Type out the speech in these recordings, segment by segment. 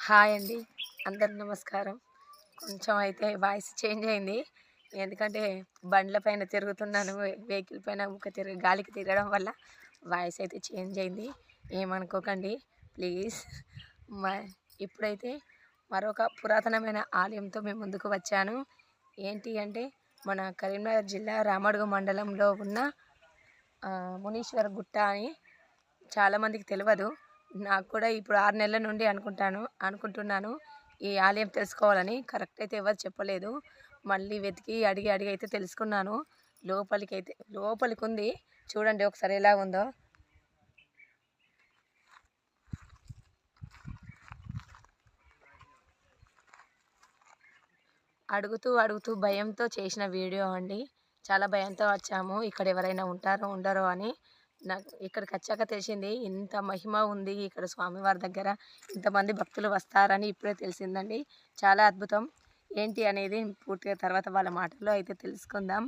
Hi అండి. అందరికి నమస్కారం. కొంచెం అయితే వాయిస్ చేంజ్ అయింది. ఎందుకంటే బండ్ల పైన తిరుగుతున్నాను. వెహికల్ పైన గాలికి తిరగడం వల్ల వాయిస్ అయితే చేంజ్ అయింది. ఏమనుకోకండి ప్లీజ్. మ ఇప్పుడైతే మరొక పురాతనమైన ఆలయంతో మేము ముందుకు వచ్చాను. ఏంటి అంటే మన కరీంనగర్ జిల్లా రామడుగు మండలంలో ఉన్న మునీశ్వర గుట్ట అని చాలామందికి తెలియదు. నాకు కూడా ఇప్పుడు 6 నెలల నుండి అనుకుంటున్నాను ఈ ఆలయం తెలుసుకోవాలని. కరెక్ట్ అయితే ఎవరు చెప్పలేదు. మళ్ళీ వెతికి అడిగి అయితే తెలుసుకున్నాను. లోపలికి ఉంది. చూడండి ఒకసారి ఎలా ఉందో. అడుగుతూ భయంతో చేసిన వీడియో అండి. చాలా భయంతో వచ్చాము. ఇక్కడ ఎవరైనా ఉంటారో ఉండరో అని. నాకు ఇక్కడికి వచ్చాక తెలిసింది ఇంత మహిమ ఉంది ఇక్కడ స్వామివారి దగ్గర, ఇంతమంది భక్తులు వస్తారని ఇప్పుడే తెలిసిందండి. చాలా అద్భుతం. ఏంటి అనేది పూర్తిగా తర్వాత వాళ్ళ మాటల్లో అయితే తెలుసుకుందాం.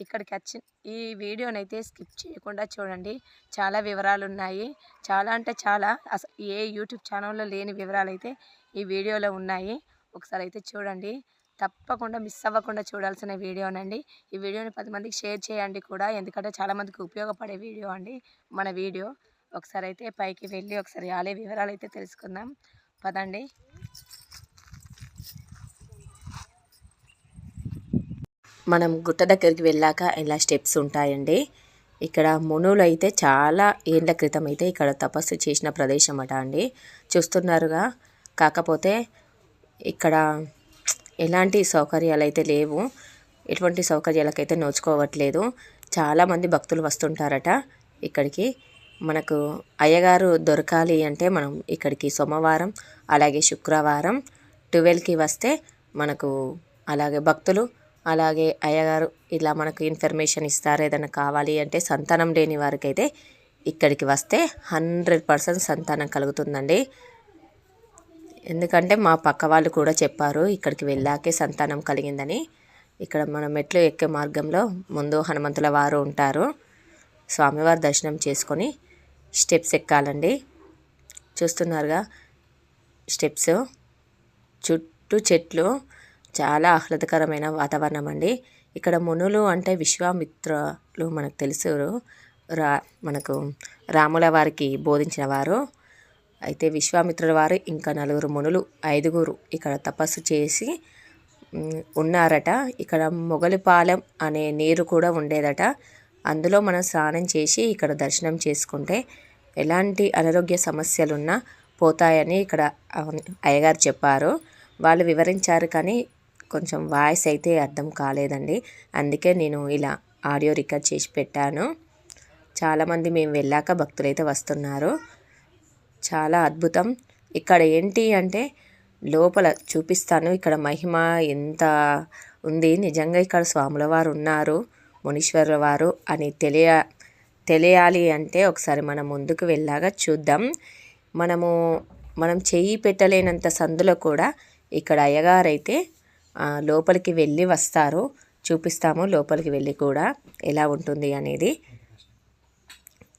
ఇక్కడికి వచ్చి ఈ వీడియోనైతే స్కిప్ చేయకుండా చూడండి. చాలా వివరాలు ఉన్నాయి. చాలా అంటే చాలా, అసలు ఏ యూట్యూబ్ ఛానల్లో లేని వివరాలు అయితే ఈ వీడియోలో ఉన్నాయి. ఒకసారి అయితే చూడండి. తప్పకుండా మిస్ అవ్వకుండా చూడాల్సిన వీడియోనండి. ఈ వీడియోని 10 మందికి షేర్ చేయండి కూడా, ఎందుకంటే చాలామందికి ఉపయోగపడే వీడియో అండి మన వీడియో. ఒకసారి అయితే పైకి వెళ్ళి ఒకసారి ఆలయ వివరాలు అయితే తెలుసుకుందాం పదండి. మనం గుట్ట దగ్గరికి వెళ్ళాక ఇలా స్టెప్స్ ఉంటాయండి. ఇక్కడ మునులు అయితే చాలా ఏళ్ళ క్రితం అయితే ఇక్కడ తపస్సు చేసిన ప్రదేశం అట అండి. చూస్తున్నారుగా. కాకపోతే ఇక్కడ ఎలాంటి సౌకర్యాలు అయితే లేవు. ఎటువంటి సౌకర్యాలకైతే నోచుకోవట్లేదు. చాలామంది భక్తులు వస్తుంటారట ఇక్కడికి. మనకు అయ్యగారు దొరకాలి అంటే మనం ఇక్కడికి సోమవారం అలాగే శుక్రవారం 12కి వస్తే మనకు అలాగే భక్తులు అలాగే అయ్యగారు ఇలా మనకు ఇన్ఫర్మేషన్ ఇస్తారు. ఏదైనా కావాలి అంటే సంతానం లేని వారికి అయితే ఇక్కడికి వస్తే 100% సంతానం కలుగుతుందండి. ఎందుకంటే మా పక్క వాళ్ళు కూడా చెప్పారు ఇక్కడికి వెళ్ళాకే సంతానం కలిగిందని. ఇక్కడ మనం మెట్లు ఎక్కే మార్గంలో ముందు హనుమంతుల వారు ఉంటారు. స్వామివారి దర్శనం చేసుకొని స్టెప్స్ ఎక్కాలండి. చూస్తున్నారుగా స్టెప్స్. చుట్టూ చెట్లు, చాలా ఆహ్లాదకరమైన వాతావరణం అండి. ఇక్కడ మునులు అంటే విశ్వామిత్రులు మనకు తెలుసు. మనకు రాముల వారికి బోధించిన వారు. అయితే విశ్వామిత్రుల వారు ఇంకా 4 మునులు 5 ఇక్కడ తపస్సు చేసి ఉన్నారట. ఇక్కడ మొగలిపాలెం అనే నీరు కూడా ఉండేదట. అందులో మనం స్నానం చేసి ఇక్కడ దర్శనం చేసుకుంటే ఎలాంటి అనారోగ్య సమస్యలున్నా పోతాయని ఇక్కడ అయ్యగారు చెప్పారు. వాళ్ళు వివరించారు కానీ కొంచెం వాయిస్ అయితే అర్థం కాలేదండి. అందుకే నేను ఇలా ఆడియో రికార్డ్ చేసి పెట్టాను. చాలామంది మేము వెళ్ళాక భక్తులైతే వస్తున్నారు. చాలా అద్భుతం. ఇక్కడ ఏంటి అంటే లోపల చూపిస్తాను. ఇక్కడ మహిమ ఎంత ఉంది. నిజంగా ఇక్కడ స్వాముల వారు ఉన్నారు, మునీశ్వరుల వారు అని తెలియాలి అంటే ఒకసారి మనం ముందుకు వెళ్ళాక చూద్దాం. మనం చెయ్యి పెట్టలేనంత సందులో కూడా ఇక్కడ అయ్యగారు అయితే లోపలికి వెళ్ళి వస్తారు. చూపిస్తాము లోపలికి వెళ్ళి కూడా ఎలా ఉంటుంది అనేది.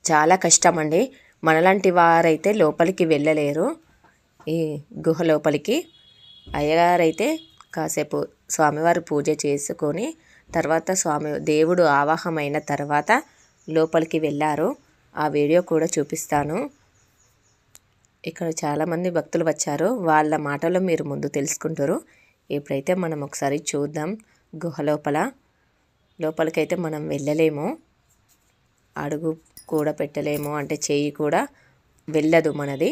చాలా కష్టం అండి. మనలాంటి వారైతే లోపలికి వెళ్ళలేరు ఈ గుహ లోపలికి. అయ్యగారైతే కాసేపు స్వామివారి పూజ చేసుకొని తర్వాత దేవుడు ఆవాహమైన తర్వాత లోపలికి వెళ్ళారు. ఆ వీడియో కూడా చూపిస్తాను. ఇక్కడ చాలామంది భక్తులు వచ్చారు. వాళ్ళ మాటలో మీరు ముందు తెలుసుకుంటారు. ఇప్పుడైతే మనం ఒకసారి చూద్దాం. గుహ లోపలికైతే మనం వెళ్ళలేము. అడుగు కూడా పెట్టలేము, అంటే చెయ్యి కూడా వెళ్ళదు మనది.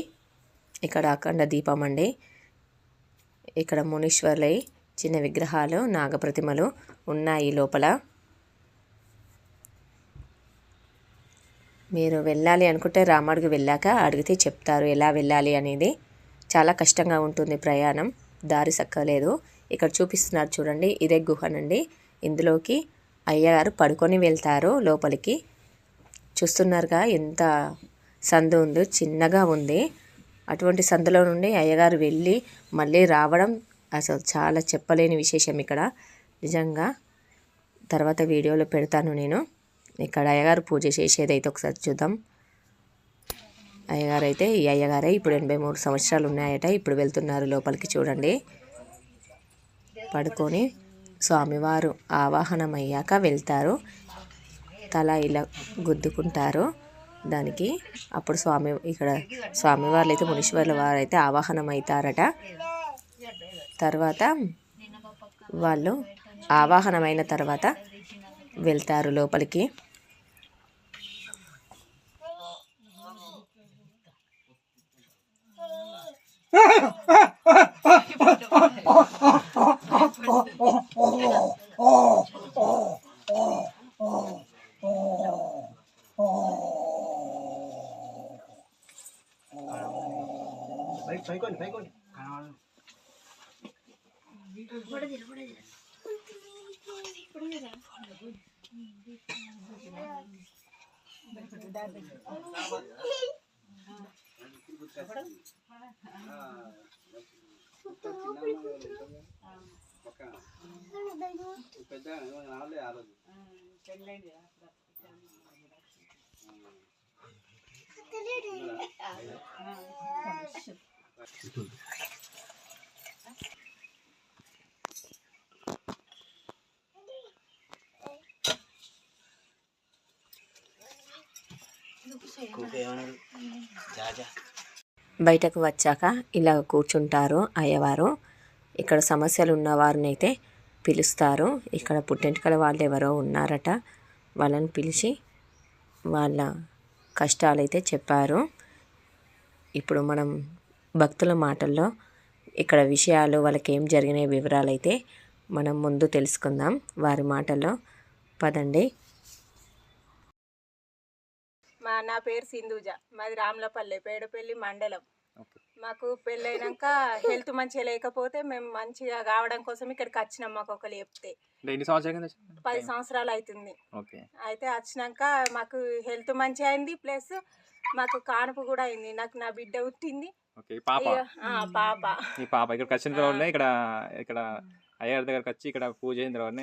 ఇక్కడ అఖండ దీపం అండి. ఇక్కడ మునీశ్వరులై చిన్న విగ్రహాలు, నాగప్రతిమలు ఉన్నాయి లోపల. మీరు వెళ్ళాలి అనుకుంటే రామడుగు వెళ్ళాక అడిగితే చెప్తారు ఎలా వెళ్ళాలి అనేది. చాలా కష్టంగా ఉంటుంది ప్రయాణం, దారి సక్కలేదు. ఇక్కడ చూపిస్తున్నారు చూడండి, ఇదే గుహనండి. ఇందులోకి అయ్యగారు పడుకొని వెళ్తారు లోపలికి. చూస్తున్నారుగా ఎంత సందు ఉందో, చిన్నగా ఉంది. అటువంటి సందులో నుండి అయ్యగారు వెళ్ళి మళ్ళీ రావడం అసలు చాలా చెప్పలేని విశేషం ఇక్కడ నిజంగా. తర్వాత వీడియోలో పెడతాను నేను. ఇక్కడ అయ్యగారు పూజ చేసేదైతే ఒకసారి చూద్దాం. అయ్యగారు అయితే ఈ అయ్యగారే ఇప్పుడు 83 సంవత్సరాలు ఉన్నాయట. ఇప్పుడు వెళ్తున్నారు లోపలికి. చూడండి, పడుకొని స్వామివారు ఆవాహనం అయ్యాక వెళ్తారు. తల ఇలా గుద్దుకుంటారు దానికి. అప్పుడు ఇక్కడ స్వామివార్లు అయితే మునీశ్వర్ల వారు అయితే ఆవాహనం అవుతారట. తర్వాత వాళ్ళు ఆవాహనమైన తర్వాత వెళ్తారు లోపలికి. బయటకు వచ్చాక ఇలా కూర్చుంటారు అయ్యవారు. ఇక్కడ సమస్యలు ఉన్న వారిని అయితే పిలుస్తారు. ఇక్కడ పుట్టెంటుకల వాళ్ళు ఎవరో ఉన్నారట, వాళ్ళని పిలిచి వాళ్ళ కష్టాలైతే చెప్పారు. ఇప్పుడు మనం భక్తుల మాటల్లో ఇక్కడ విషయాలు, వాళ్ళకి ఏం జరిగిన వివరాలు అయితే మనం ముందు తెలుసుకుందాం వారి మాటల్లో. పదండి. నా పేరు సింధూజ, మాది రామలపల్లె, పేడపల్లి మండలం. మాకు పెళ్ళైనాక హెల్త్ మంచిగా లేకపోతే మేము మంచిగా కావడం కోసం ఇక్కడికి వచ్చినాం. మాకు ఒకరు చెప్తే 10 సంవత్సరాలు అవుతుంది. అయితే వచ్చినాక మాకు హెల్త్ మంచిగా అయింది, ప్లస్ మాకు కానుపు కూడా అయింది. నాకు నా బిడ్డ పుట్టింది, పాప. ఇక్కడికి వచ్చిన తర్వాత ఇక్కడ అయ్యగారి దగ్గరకు వచ్చి ఇక్కడ పూజ అయిన తర్వాత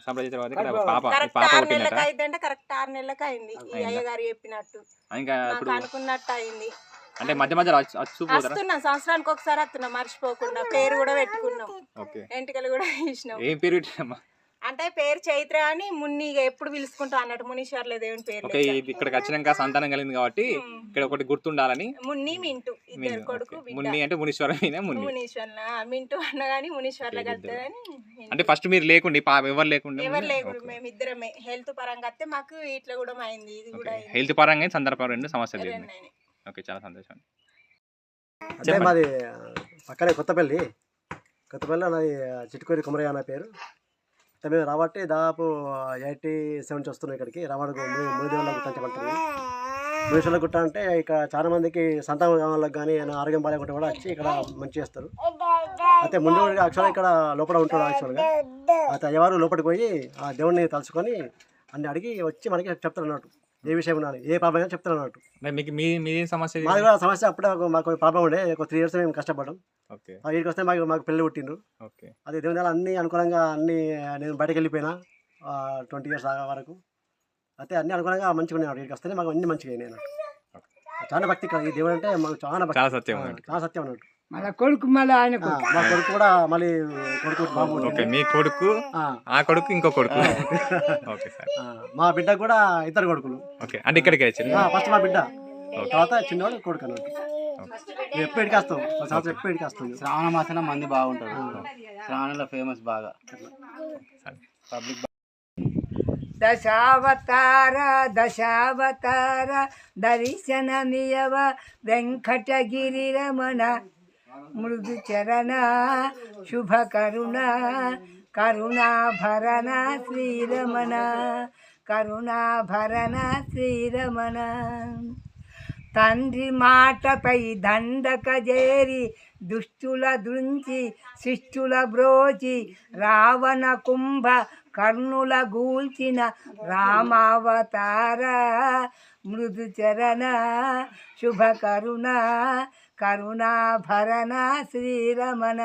సంప్రదించిన తర్వాత ఇక్కడ పాప అయిందంటే కరెక్ట్ 6 నెలలకు అయింది. ఈ అయ్యగారు చెప్పినట్టు ఇంకా అనుకున్నట్టు అయింది. అంటే మధ్య మధ్యలో వస్తున్నాం, సంవత్సరానికి ఒకసారి వస్తున్నాం మర్చిపోకుండా. పేరు కూడా పెట్టుకున్నాం, ఎంటికలు కూడా తీసినాం. ఏం పేరు పెట్టినమ్మా? అంటే పేరు చైత్ర అని మున్నిగా ఎప్పుడు పిలుచుకుంటా అన్నట్టు, మునీశ్వర్ల దేవుని పేరు. ఇక్కడికి వచ్చినాక సంతానం కలిగింది కాబట్టి ఇక్కడ ఒకటి గుర్తుండాలని మున్ని మింటూ ఇద్దరు కొడుకు. మున్ని అంటే మునీశ్వర, మునీశ్వర్ల మింటూ అన్న గానీ మునీశ్వర్ల కలుతుందని. అంటే ఫస్ట్ మీరు లేకుండి, ఎవరు లేకుండా మేము ఇద్దరమే. హెల్త్ పరంగా అయితే మాకు ఇట్లా కూడా అయింది, ఇది కూడా హెల్త్ పరంగా సందర్భం 2 సమస్యలు. ఓకే, చాలా సంతోషం. అంటే మాది పక్కనే కొత్తపల్లిలో నాది చిట్టుకోరి కుమరయ్య అన్న పేరు. మేము రాబట్టి దాదాపు 87 నుంచి వస్తున్నాం ఇక్కడికి. రావడానికి మునిదేవుల గుట్ట అంటే పడుతుంది. మునీశ్వర్ల గుట్ట అంటే ఇక్కడ చాలా మందికి సంతానం వాళ్ళకి కానీ ఆరోగ్యం బాగాలేకుంటే కూడా వచ్చి ఇక్కడ మంచి చేస్తారు. అయితే ముందు యాక్చువల్గా ఇక్కడ లోపల ఉంటాడు యాక్చువల్గా. అయితే అయ్యవారు లోపలికి పోయి ఆ దేవుడిని తలుచుకొని అన్ని అడిగి వచ్చి మనకి చెప్తారు అన్నట్టు. ఏ విషయం ఉన్నారు, ఏ ప్రాబ్లం అయినా చెప్తారు అన్నట్టు. సమస్య మాది కూడా సమస్య అప్పుడే మాకు ప్రాబ్లం ఉండే. ఒక 3 years మేము కష్టపడ్డాం. వీటికి వస్తే మాకు పెళ్ళి పుట్టిండ్రు. అదే దేవుని అన్ని అనుకూలంగా అన్ని నేను బయటకు వెళ్ళిపోయినా 20 years వరకు. అయితే అన్ని అనుకూలంగా మంచిగా ఉన్నాయి. వీటికి వస్తేనే మాకు అన్ని మంచిగా అయినాయి అన్నట్టు. చాలా భక్తి ఇక్కడ ఈ దేవుడు అంటే మాకు చాలా భక్తి, చాలా సత్యం అన్నట్టు. కొడుకు మళ్ళీ ఆయన మా కొడుకు కూడా మళ్ళీ కొడుకు బాబు. మీ కొడుకు, ఆ కొడుకు, ఇంకో కొడుకు. మా బిడ్డ కూడా 2 కొడుకులు. అంటే ఇక్కడికి ఫస్ట్ మా బిడ్డ, తర్వాత చిన్నవాడు కొడుకు అన్నట్టు. ఎప్పటికి వస్తాం, ఎప్పటికి వస్తుంది. శ్రావణ మాసంలో మంది బాగుంటారు. శ్రావణంలో ఫేమస్ బాగా పబ్లిక్. దశావతార దర్శనమియవ వెంకటగిరి రమణ మృదు చరణ శుభ కరుణాభరణ శ్రీరమణ, కరుణాభరణ శ్రీరమణ. తండ్రి మాటపై దండక చేరి దుష్టుల దృంచి శిష్టుల బ్రోచి రావణ కుంభ కర్ణుల గూల్చిన రామావతార మృదు చరణ శుభ కరుణాభరణ శ్రీరమణ.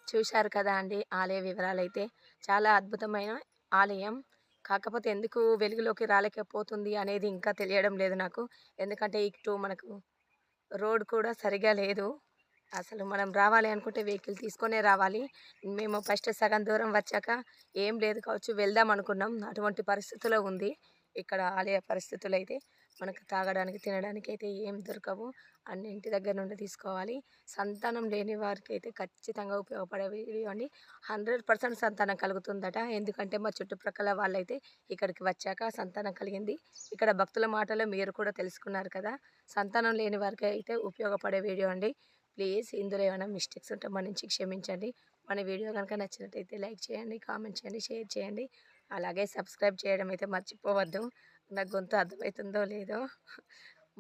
చూశారు కదా అండి ఆలయ వివరాలు అయితే. చాలా అద్భుతమైన ఆలయం. కాకపోతే ఎందుకు వెలుగులోకి రాలేకపోతుంది అనేది ఇంకా తెలియడం లేదు నాకు. ఎందుకంటే ఇటు మనకు రోడ్ కూడా సరిగా లేదు. అసలు మనం రావాలి అనుకుంటే వెహికల్ తీసుకొనే రావాలి. మేము ఫస్ట్ సగం దూరం వచ్చాక ఏం లేదు కావచ్చు వెళ్దాం అనుకున్నాం. అటువంటి పరిస్థితిలో ఉంది ఇక్కడ ఆలయ పరిస్థితులు అయితే. మనకు తాగడానికి తినడానికి అయితే ఏం దొరకవు. అన్ని ఇంటి దగ్గర నుండి తీసుకోవాలి. సంతానం లేని వారికి అయితే ఖచ్చితంగా ఉపయోగపడే వీడియో అండి. 100% సంతానం కలుగుతుందట. ఎందుకంటే మా చుట్టుప్రక్కల వాళ్ళైతే ఇక్కడికి వచ్చాక సంతానం కలిగింది. ఇక్కడ భక్తుల మాటలో మీరు కూడా తెలుసుకున్నారు కదా. సంతానం లేని వారికి అయితే ఉపయోగపడే వీడియో అండి. ప్లీజ్ ఇందులో ఏమైనా మిస్టేక్స్ ఉంటే మన్నించి క్షమించండి. మన వీడియో కనుక నచ్చినట్టయితే లైక్ చేయండి, కామెంట్ చేయండి, షేర్ చేయండి. అలాగే సబ్స్క్రైబ్ చేయడం అయితే మర్చిపోవద్దు. నా గొంతు అర్థమవుతుందో లేదో.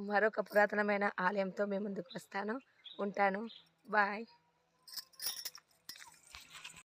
మరొక పురాతనమైన ఆలయంతో మీ ముందుకు వస్తాను. ఉంటాను. బాయ్.